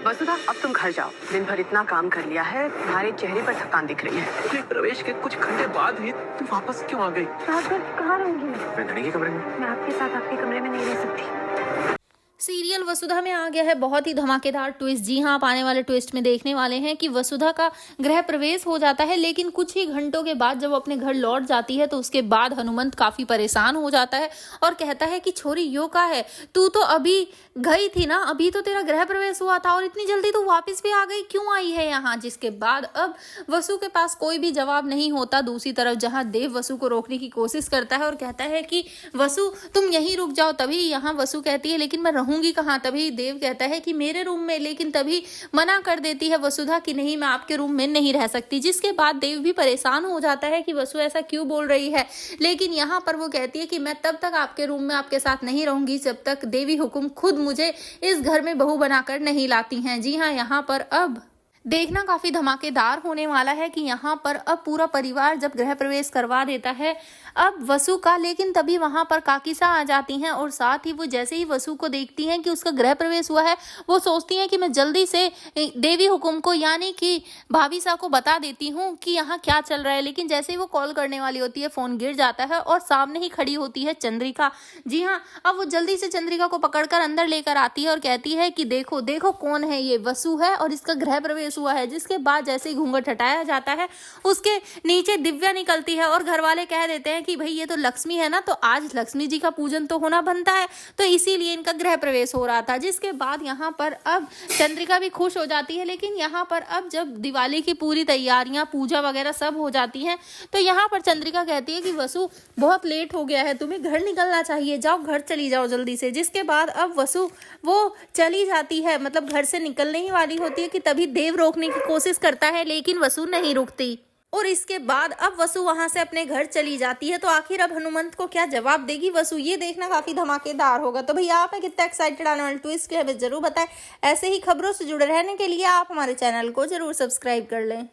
वसुधा, अब तुम घर जाओ। दिन भर इतना काम कर लिया है, तुम्हारे चेहरे पर थकान दिख रही है। गृह प्रवेश के कुछ घंटे बाद ही तू वापस क्यों आ गई? रात भर कहाँ रहूंगी मैं धनी के कमरे में। मैं आपके साथ आपके कमरे में नहीं रह सकती। सीरियल वसुधा में आ गया है बहुत ही धमाकेदार ट्विस्ट। जी हाँ, आप आने वाले ट्विस्ट में देखने वाले हैं कि वसुधा का गृह प्रवेश हो जाता है, लेकिन कुछ ही घंटों के बाद जब वो अपने घर लौट जाती है तो उसके बाद हनुमंत काफी परेशान हो जाता है और कहता है कि छोरी यो का है, तू तो अभी गई थी ना, अभी तो तेरा गृह प्रवेश हुआ था और इतनी जल्दी तू वापस भी आ गई, क्यों आई है यहाँ? जिसके बाद अब वसु के पास कोई भी जवाब नहीं होता। दूसरी तरफ जहाँ देव वसु को रोकने की कोशिश करता है और कहता है कि वसु तुम यहीं रुक जाओ, तभी यहाँ वसु कहती है लेकिन मैं रहूंगी कहाँ? तभी देव कहता है कि मेरे रूम में, लेकिन तभी मना कर देती है वसुधा कि नहीं, मैं आपके रूम में नहीं रह सकती। जिसके बाद देव भी परेशान हो जाता है कि वसु ऐसा क्यों बोल रही है, लेकिन यहाँ पर वो कहती है कि मैं तब तक आपके रूम में आपके साथ नहीं रहूंगी जब तक देवी हुकुम खुद मुझे इस घर में बहू बनाकर नहीं लाती हैं। जी हाँ, यहाँ पर अब देखना काफी धमाकेदार होने वाला है कि यहाँ पर अब पूरा परिवार जब गृह प्रवेश करवा देता है अब वसु का, लेकिन तभी वहां पर काकीसा आ जाती हैं और साथ ही वो जैसे ही वसु को देखती हैं कि उसका गृह प्रवेश हुआ है, वो सोचती हैं कि मैं जल्दी से देवी हुकुम को यानी कि भाभी सा को बता देती हूँ कि यहाँ क्या चल रहा है। लेकिन जैसे ही वो कॉल करने वाली होती है, फोन गिर जाता है और सामने ही खड़ी होती है चंद्रिका। जी हाँ, अब वो जल्दी से चंद्रिका को पकड़कर अंदर लेकर आती है और कहती है कि देखो देखो कौन है, ये वसु है और इसका गृह प्रवेश हुआ है। जिसके बाद जैसे ही घूंघट हटाया जाता है, उसके नीचे दिव्या निकलती है और घर वाले कह देते हैं कि भाई ये तो लक्ष्मी है ना, तो आज लक्ष्मी जी का पूजन तो होना बनता है, तो इसीलिए इनका गृह प्रवेश हो रहा था। जिसके बाद यहाँ पर अब चंद्रिका भी खुश हो जाती है, लेकिन यहाँ पर अब जब दिवाली की पूरी तैयारियां, पूजा वगैरह सब हो जाती हैं, तो यहाँ पर चंद्रिका कहती है कि वसु बहुत लेट हो गया है, तुम्हें घर निकलना चाहिए, जाओ घर चली जाओ जल्दी से। जिसके बाद अब वसु वो चली जाती है, मतलब घर से निकलने ही वाली होती है कि तभी देव रोकने की कोशिश करता है, लेकिन वसु नहीं रुकती और इसके बाद अब वसु वहां से अपने घर चली जाती है। तो आखिर अब हनुमंत को क्या जवाब देगी वसु, ये देखना काफी धमाकेदार होगा। तो भैया आप कितना एक्साइटेड आने वाले ट्विस्ट के हमें जरूर बताएं। ऐसे ही खबरों से जुड़े रहने के लिए आप हमारे चैनल को जरूर सब्सक्राइब कर लें।